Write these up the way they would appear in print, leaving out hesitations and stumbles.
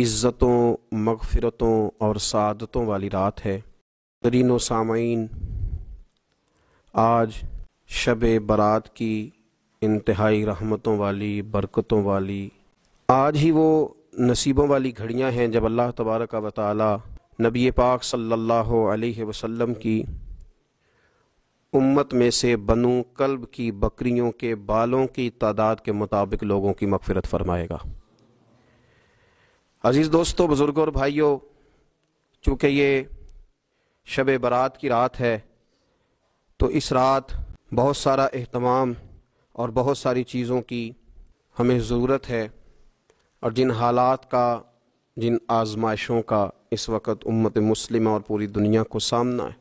عزتوں، مغفرتوں اور سعادتوں والی رات ہے۔ ترین و سامعین، آج شب برات کی انتہائی رحمتوں والی، برکتوں والی، آج ہی وہ نصیبوں والی گھڑیاں ہیں جب اللہ تبارک و تعالی نبی پاک صلی اللہ علیہ وسلم کی امت میں سے بنو کلب کی بکریوں کے بالوں کی تعداد کے مطابق لوگوں کی مغفرت فرمائے گا۔ عزیز دوستو، بزرگوں اور بھائیوں، چونکہ یہ شب برات کی رات ہے تو اس رات بہت سارا اہتمام اور بہت ساری چیزوں کی ہمیں ضرورت ہے، اور جن حالات کا، جن آزمائشوں کا اس وقت امت مسلمہ اور پوری دنیا کو سامنا ہے،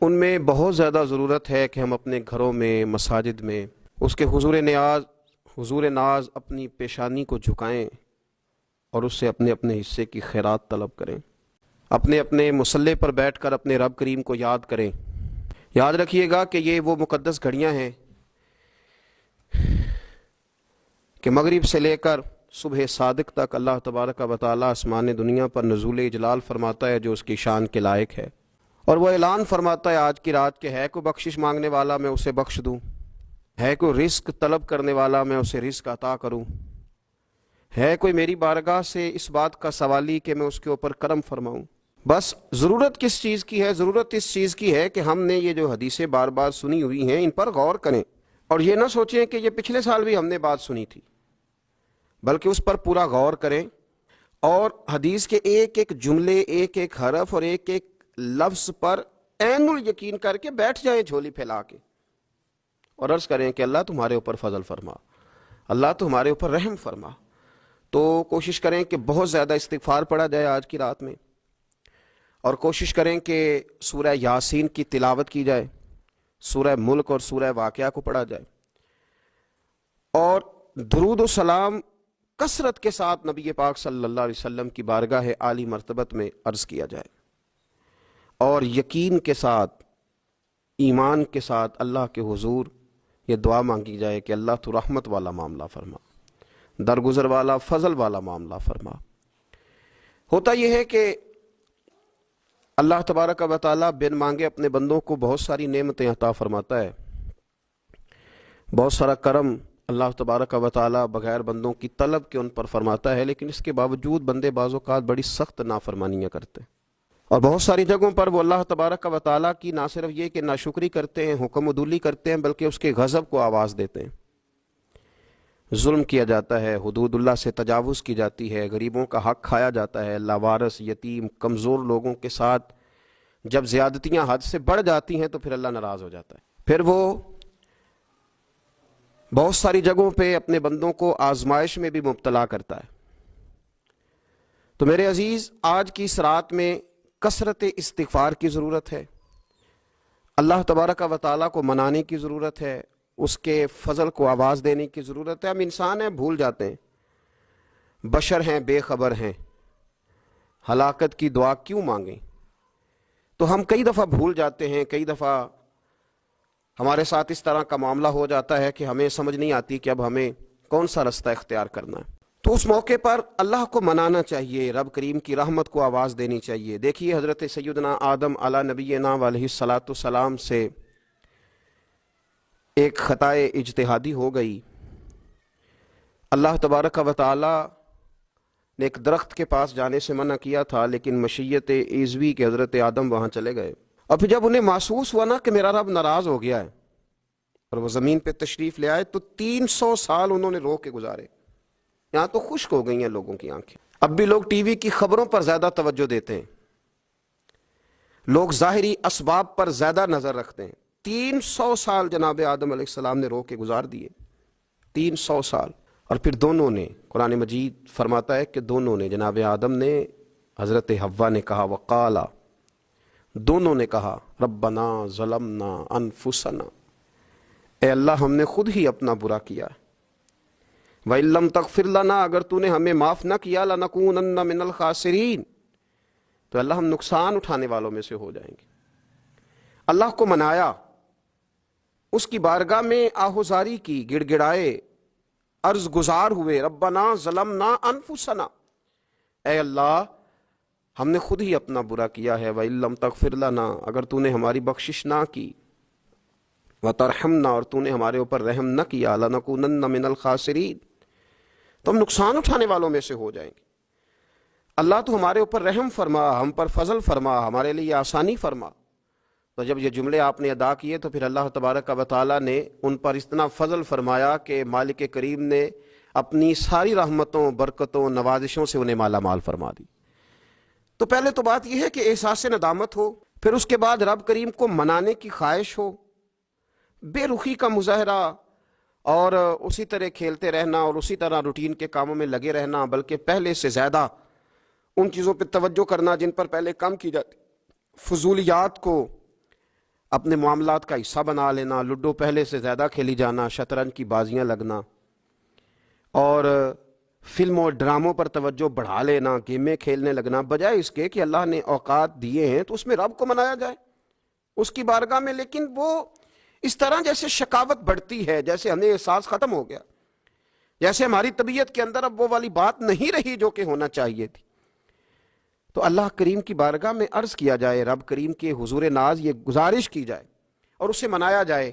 ان میں بہت زیادہ ضرورت ہے کہ ہم اپنے گھروں میں، مساجد میں اس کے حضور ناز اپنی پیشانی کو جھکائیں اور اس سے اپنے اپنے حصے کی خیرات طلب کریں، اپنے اپنے مصلی پر بیٹھ کر اپنے رب کریم کو یاد کریں۔ یاد رکھیے گا کہ یہ وہ مقدس گھڑیاں ہیں کہ مغرب سے لے کر صبح صادق تک اللہ تبارک و تعالی آسمان دنیا پر نزول اجلال فرماتا ہے جو اس کی شان کے لائق ہے، اور وہ اعلان فرماتا ہے آج کی رات کے ہے کوئی بخشش مانگنے والا میں اسے بخش دوں، ہے کوئی رزق طلب کرنے والا میں اسے رزق عطا کروں، ہے کوئی میری بارگاہ سے اس بات کا سوالی کہ میں اس کے اوپر کرم فرماؤں۔ بس ضرورت کس چیز کی ہے؟ ضرورت اس چیز کی ہے کہ ہم نے یہ جو حدیثیں بار بار سنی ہوئی ہیں ان پر غور کریں، اور یہ نہ سوچیں کہ یہ پچھلے سال بھی ہم نے بات سنی تھی، بلکہ اس پر پورا غور کریں اور حدیث کے ایک ایک جملے، ایک ایک حرف اور ایک ایک لفظ پر عین الیقین کر کے بیٹھ جائیں جھولی پھیلا کے، اور عرض کریں کہ اللہ تمہارے اوپر فضل فرما، اللہ تمہارے اوپر رحم فرما۔ تو کوشش کریں کہ بہت زیادہ استغفار پڑھا جائے آج کی رات میں، اور کوشش کریں کہ سورہ یاسین کی تلاوت کی جائے، سورہ ملک اور سورہ واقعہ کو پڑھا جائے، اور درود و سلام کثرت کے ساتھ نبی پاک صلی اللہ علیہ وسلم کی بارگاہ عالی مرتبت میں عرض کیا جائے، اور یقین کے ساتھ، ایمان کے ساتھ اللہ کے حضور یہ دعا مانگی جائے کہ اللہ تو رحمت والا معاملہ فرما، درگزر والا، فضل والا معاملہ فرما۔ ہوتا یہ ہے کہ اللہ تبارک و تعالیٰ بن مانگے اپنے بندوں کو بہت ساری نعمتیں عطا فرماتا ہے، بہت سارا کرم اللہ تبارک و تعالیٰ بغیر بندوں کی طلب کے ان پر فرماتا ہے، لیکن اس کے باوجود بندے بعض اوقات بڑی سخت نافرمانیاں کرتے ہیں، اور بہت ساری جگہوں پر وہ اللہ تبارک و تعالیٰ کی نہ صرف یہ کہ ناشکری کرتے ہیں، حکم عدولی کرتے ہیں، بلکہ اس کے غضب کو آواز دیتے ہیں۔ ظلم کیا جاتا ہے، حدود اللہ سے تجاوز کی جاتی ہے، غریبوں کا حق کھایا جاتا ہے، لاوارث، یتیم، کمزور لوگوں کے ساتھ جب زیادتیاں حد سے بڑھ جاتی ہیں تو پھر اللہ ناراض ہو جاتا ہے، پھر وہ بہت ساری جگہوں پہ اپنے بندوں کو آزمائش میں بھی مبتلا کرتا ہے۔ تو میرے عزیز، آج کی اس رات میں کثرت استغفار کی ضرورت ہے، اللہ تبارک و تعالیٰ کو منانے کی ضرورت ہے، اس کے فضل کو آواز دینے کی ضرورت ہے۔ ہم انسان ہیں، بھول جاتے ہیں، بشر ہیں، بے خبر ہیں، ہلاکت کی دعا کیوں مانگیں؟ تو ہم کئی دفعہ بھول جاتے ہیں، کئی دفعہ ہمارے ساتھ اس طرح کا معاملہ ہو جاتا ہے کہ ہمیں سمجھ نہیں آتی کہ اب ہمیں کون سا رستہ اختیار کرنا ہے۔ تو اس موقع پر اللہ کو منانا چاہیے، رب کریم کی رحمت کو آواز دینی چاہیے۔ دیکھیے حضرت سیدنا آدم علی نبینا علیہ الصلاۃ والسلام سے ایک خطائے اجتہادی ہو گئی، اللہ تبارک و تعالی نے ایک درخت کے پاس جانے سے منع کیا تھا، لیکن مشیت عزوی کے حضرت آدم وہاں چلے گئے، اور پھر جب انہیں محسوس ہوا نا کہ میرا رب ناراض ہو گیا ہے اور وہ زمین پہ تشریف لے آئے، تو 300 سال انہوں نے رو کے گزارے۔ یہاں تو خشک ہو گئی ہیں لوگوں کی آنکھیں، اب بھی لوگ ٹی وی کی خبروں پر زیادہ توجہ دیتے ہیں، لوگ ظاہری اسباب پر زیادہ نظر رکھتے ہیں۔ 300 سال جناب آدم علیہ السلام نے رو کے گزار دیے، 300 سال، اور پھر دونوں نے، قرآن مجید فرماتا ہے کہ دونوں نے، جناب آدم نے، حضرت حوا نے کہا، وقالا، دونوں نے کہا، ربنا ظلمنا انفسنا، اے اللہ ہم نے خود ہی اپنا برا کیا ہے، وَإِن لَّمْ تَغْفِرْ لَنَا، اگر تو نے ہمیں معاف نہ کیا، لَنَكُونَنَّ مِنَ الْخَاسِرِينَ، تو اللہ ہم نقصان اٹھانے والوں میں سے ہو جائیں گے۔ اللہ کو منایا، اس کی بارگاہ میں آہوزاری کی، گڑ گڑائے، عرض گزار ہوئے، ربنا ظلمنا انفسنا، اے اللہ ہم نے خود ہی اپنا برا کیا ہے، وَإِن لَّمْ تَغْفِرْ لَنَا، اگر تو نے ہماری بخشش نہ کی، وَتَرْحَمْنَا، اور تو نے ہمارے اوپر رحم نہ کیا، لَنَكُونَنَّ مِنَ الْخَاسِرِينَ، تو ہم نقصان اٹھانے والوں میں سے ہو جائیں گے۔ اللہ تو ہمارے اوپر رحم فرما، ہم پر فضل فرما، ہمارے لیے آسانی فرما۔ تو جب یہ جملے آپ نے ادا کیے تو پھر اللہ تبارک و تعالیٰ نے ان پر اتنا فضل فرمایا کہ مالک کریم نے اپنی ساری رحمتوں، برکتوں، نوازشوں سے انہیں مالا مال فرما دی۔ تو پہلے تو بات یہ ہے کہ احساس ندامت ہو، پھر اس کے بعد رب کریم کو منانے کی خواہش ہو، بے رخی کا مظاہرہ، اور اسی طرح کھیلتے رہنا اور اسی طرح روٹین کے کاموں میں لگے رہنا، بلکہ پہلے سے زیادہ ان چیزوں پہ توجہ کرنا جن پر پہلے کم کی جاتی، فضولیات کو اپنے معاملات کا حصہ بنا لینا، لوڈو پہلے سے زیادہ کھیلی جانا، شطرنج کی بازیاں لگنا، اور فلموں اور ڈراموں پر توجہ بڑھا لینا، گیمیں کھیلنے لگنا، بجائے اس کے کہ اللہ نے اوقات دیے ہیں تو اس میں رب کو منایا جائے اس کی بارگاہ میں۔ لیکن وہ اس طرح جیسے شکاوت بڑھتی ہے، جیسے ہمیں احساس ختم ہو گیا، جیسے ہماری طبیعت کے اندر اب وہ والی بات نہیں رہی جو کہ ہونا چاہیے تھی۔ تو اللہ کریم کی بارگاہ میں عرض کیا جائے، رب کریم کے حضور ناز یہ گزارش کی جائے اور اسے منایا جائے۔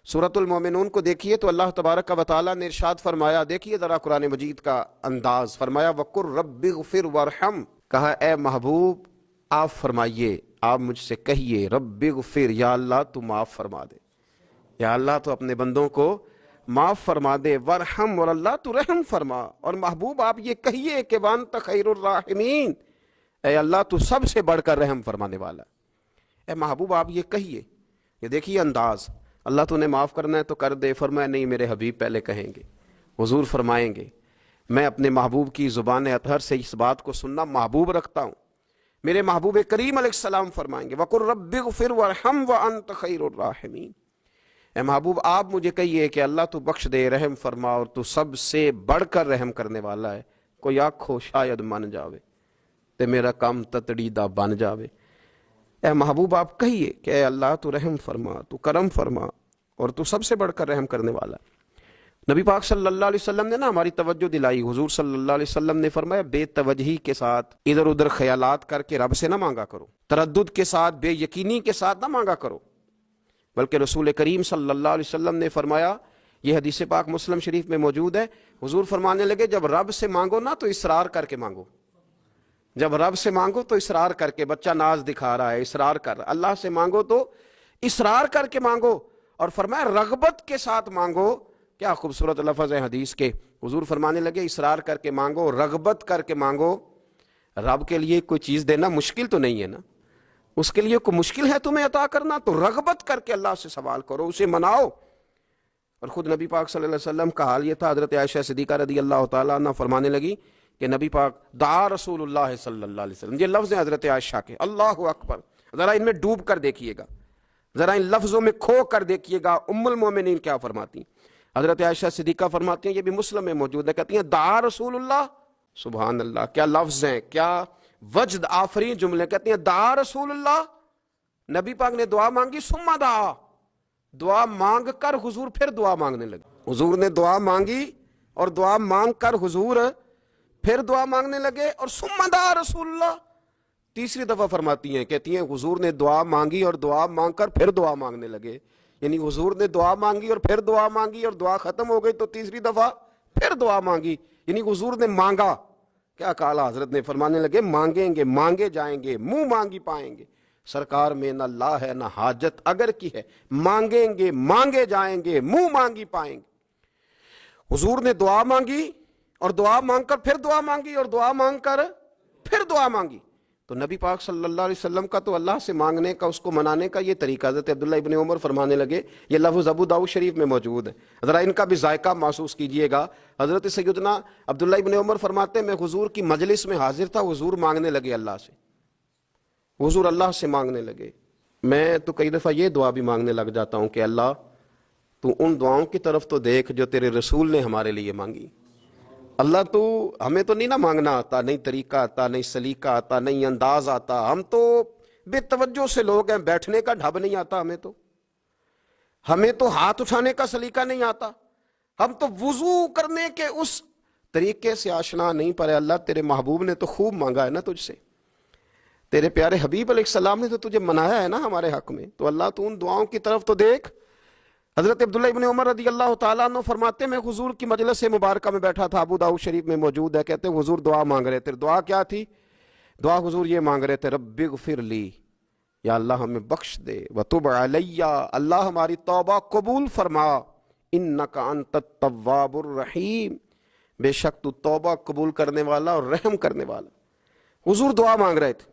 سورۃ المومنون کو دیکھیے تو اللہ تبارک و تعالیٰ نے ارشاد فرمایا، دیکھیے ذرا قرآن مجید کا انداز، فرمایا وَقُلْ رَبِّ اغْفِرْ وَارْحَمْ، کہا اے محبوب آپ فرمائیے، آپ مجھ سے کہیے رب اغفر، یا اللہ تو معاف فرما دے، یا اللہ تو اپنے بندوں کو معاف فرما دے، وارحم، اور اللہ تو رحم فرما، اور محبوب آپ یہ کہیے کہ وانت خیر الراحمین، اے اللہ تو سب سے بڑھ کر رحم فرمانے والا، اے محبوب آپ یہ کہیے۔ یہ دیکھیے انداز، اللہ تو نے معاف کرنا ہے تو کر دے، فرمایا نہیں میرے حبیب پہلے کہیں گے، حضور فرمائیں گے میں اپنے محبوب کی زبان اطہر سے اس بات کو سننا محبوب رکھتا ہوں۔ میرے محبوب کریم علیہ السلام فرمائیں گے وَقُلْ رَبِّ اغْفِرْ وَارْحَمْ وَأَنْتَ خَيْرُ الرَّاحِمِينَ، اے محبوب آپ مجھے کہیے کہ اللہ تو بخش دے، رحم فرما، اور تو سب سے بڑھ کر رحم کرنے والا ہے، کوئی آنکھو شاید من جاوے تے میرا کام تتڑی دا بن جاوے۔ اے محبوب آپ کہیے کہ اے اللہ تو رحم فرما، تو کرم فرما، اور تو سب سے بڑھ کر رحم کرنے والا ہے۔ نبی پاک صلی اللہ علیہ وسلم نے نا ہماری توجہ دلائی، حضور صلی اللہ علیہ وسلم نے فرمایا بے توجہی کے ساتھ ادھر ادھر خیالات کر کے رب سے نہ مانگا کرو، تردد کے ساتھ، بے یقینی کے ساتھ نہ مانگا کرو، بلکہ رسول کریم صلی اللہ علیہ وسلم نے فرمایا، یہ حدیث پاک مسلم شریف میں موجود ہے، حضور فرمانے لگے جب رب سے مانگو نا تو اصرار کر کے مانگو، جب رب سے مانگو تو اصرار کر کے، بچہ ناز دکھا رہا ہے اصرار کر، اللہ سے مانگو تو اصرار کر کے مانگو، اور فرمایا رغبت کے ساتھ مانگو۔ کیا خوبصورت لفظ ہے حدیث کے، حضور فرمانے لگے اصرار کر کے مانگو، رغبت کر کے مانگو۔ رب کے لیے کوئی چیز دینا مشکل تو نہیں ہے نا، اس کے لیے کوئی مشکل ہے تمہیں عطا کرنا، تو رغبت کر کے اللہ سے سوال کرو، اسے مناؤ۔ اور خود نبی پاک صلی اللہ علیہ وسلم کا حال یہ تھا، حضرت عائشہ صدیقہ رضی اللہ تعالیٰ عنہ فرمانے لگی کہ نبی پاک دعا رسول اللہ صلی اللہ علیہ وسلم، یہ لفظ ہیں حضرت عائشہ کے، اللہ اکبر، ذرا ان میں ڈوب کر دیکھیے گا، ذرا ان لفظوں میں کھو کر دیکھیے گا ام المومنین کیا فرماتی۔ حضرت عائشہ صدیقہ فرماتی ہیں، یہ بھی مسلم میں موجود ہے، کہتی ہیں دعا رسول اللہ، سبحان اللہ، کیا لفظ ہیں، کیا وجد آفرین جملے، کہتی ہیں دعا رسول اللہ، نبی پاک نے دعا مانگی، ثم دعا، دعا مانگ کر حضور پھر دعا مانگنے لگے، حضور نے دعا مانگی اور دعا مانگ کر حضور پھر دعا مانگنے لگے، اور ثم دعا رسول اللہ، تیسری دفعہ فرماتی ہیں، کہتی ہیں حضور نے دعا مانگی اور دعا مانگ کر پھر دعا مانگنے لگے، یعنی حضور نے دعا مانگی اور پھر دعا مانگی اور دعا ختم ہو گئی تو تیسری دفعہ پھر دعا مانگی، یعنی حضور نے مانگا۔ کیا کہا حضرت نے، فرمانے لگے مانگیں گے مانگے جائیں گے، منہ مانگی پائیں گے، سرکار میں نہ لا ہے نہ حاجت اگر کی ہے، مانگیں گے مانگے جائیں گے، منہ مانگی پائیں گے۔ حضور نے دعا مانگی اور دعا مانگ کر پھر دعا مانگی اور دعا مانگ کر پھر دعا مانگی، تو نبی پاک صلی اللہ علیہ وسلم کا تو اللہ سے مانگنے کا، اس کو منانے کا یہ طریقہ، حضرت عبداللہ ابن عمر فرمانے لگے، یہ لفظ ابو داؤد شریف میں موجود ہے، ذرا ان کا بھی ذائقہ محسوس کیجئے گا۔ حضرت سیدنا عبداللہ ابن عمر فرماتے ہیں میں حضور کی مجلس میں حاضر تھا، حضور مانگنے لگے اللہ سے، حضور اللہ سے مانگنے لگے، میں تو کئی دفعہ یہ دعا بھی مانگنے لگ جاتا ہوں کہ اللہ تو ان دعاؤں کی طرف تو دیکھ جو تیرے رسول نے ہمارے لیے مانگی، اللہ تو ہمیں تو نہیں نہ مانگنا آتا، نہیں طریقہ آتا، نہیں سلیقہ آتا، نہیں انداز آتا، ہم تو بے توجہ سے لوگ ہیں، بیٹھنے کا ڈھب نہیں آتا ہمیں تو ہاتھ اٹھانے کا سلیقہ نہیں آتا، ہم تو وضو کرنے کے اس طریقے سے آشنا نہیں، پر اللہ تیرے محبوب نے تو خوب مانگا ہے نا تجھ سے، تیرے پیارے حبیب علیہ السلام نے تو تجھے منایا ہے نا ہمارے حق میں، تو اللہ تو ان دعاؤں کی طرف تو دیکھ۔ حضرت عبداللہ ابن عمر رضی اللہ تعالیٰ عنہ فرماتے میں حضور کی مجلس مبارکہ میں بیٹھا تھا، ابو داؤد شریف میں موجود ہے، کہتے ہیں حضور دعا مانگ رہے تھے۔ دعا کیا تھی؟ دعا حضور یہ مانگ رہے تھے، رب اغفر لی، یا اللہ ہمیں بخش دے، وتب علی، اللہ ہماری توبہ قبول فرما، انک انت التواب الرحیم، بے شک تو توبہ قبول کرنے والا اور رحم کرنے والا۔ حضور دعا مانگ رہے تھے،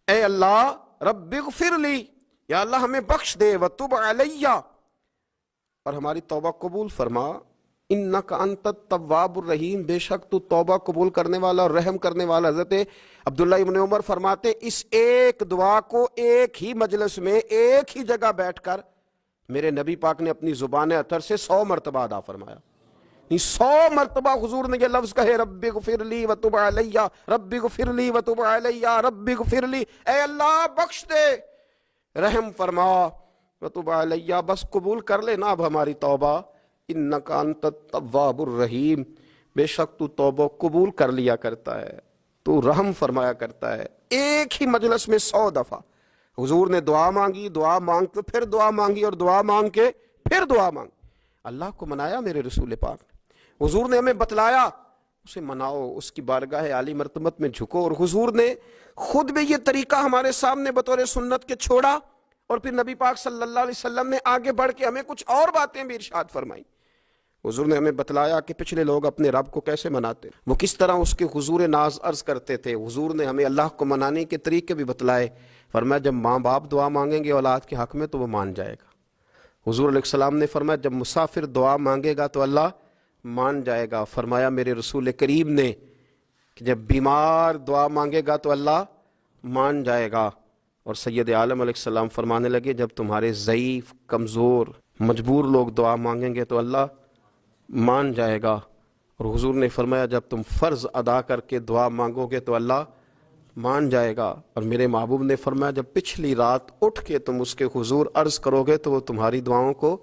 اے اللہ رب اغفر لی، یا اللہ ہمیں بخش دے، وتب علی، اور ہماری توبہ قبول فرما، انک انت التواب الرحیم، بے شک تو توبہ قبول کرنے والا اور رحم کرنے والا۔ حضرت عبداللہ ابن عمر فرماتے اس ایک دعا کو ایک ہی مجلس میں ایک ہی جگہ بیٹھ کر میرے نبی پاک نے اپنی زبان اطہر سے 100 مرتبہ ادا فرمایا۔ 100 مرتبہ حضور نے یہ لفظ کہے، رب اغفر لی وتب علی، رب اغفر لی وتب علی، رب اغفر لی، اے اللہ بخش دے، رحم فرما، وتب علی، بس قبول کر لے نا اب ہماری توبہ، انک انت التواب الرحیم، بے شک تو توبہ قبول کر لیا کرتا ہے، تو رحم فرمایا کرتا ہے۔ ایک ہی مجلس میں 100 دفعہ حضور نے دعا مانگی، دعا مانگ کے پھر دعا مانگی، اور دعا مانگ کے پھر دعا مانگی۔ اللہ کو منایا میرے رسول پاک نے، حضور نے ہمیں بتلایا، اسے مناؤ، اس کی بارگاہ عالی مرتبت میں جھکو، اور حضور نے خود بھی یہ طریقہ ہمارے سامنے بطور سنت کے چھوڑا، اور پھر نبی پاک صلی اللہ علیہ وسلم نے آگے بڑھ کے ہمیں کچھ اور باتیں بھی ارشاد فرمائیں۔ حضور نے ہمیں بتلایا کہ پچھلے لوگ اپنے رب کو کیسے مناتے، وہ کس طرح اس کے حضور ناز عرض کرتے تھے۔ حضور نے ہمیں اللہ کو منانے کے طریقے بھی بتلائے، فرمایا جب ماں باپ دعا مانگیں گے اولاد کے حق میں تو وہ مان جائے گا۔ حضور علیہ السلام نے فرمایا جب مسافر دعا مانگے گا تو اللہ مان جائے گا۔ فرمایا میرے رسول کریم نے کہ جب بیمار دعا مانگے گا تو اللہ مان جائے گا۔ اور سید عالم علیہ السلام فرمانے لگے جب تمہارے ضعیف، کمزور، مجبور لوگ دعا مانگیں گے تو اللہ مان جائے گا۔ اور حضور نے فرمایا جب تم فرض ادا کر کے دعا مانگو گے تو اللہ مان جائے گا۔ اور میرے محبوب نے فرمایا جب پچھلی رات اٹھ کے تم اس کے حضور عرض کرو گے تو وہ تمہاری دعاؤں کو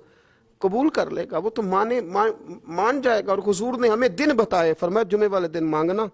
قبول کر لے گا، وہ تو مان جائے گا۔ اور حضور نے ہمیں دن بتائے، فرمایا جمعے والے دن مانگنا،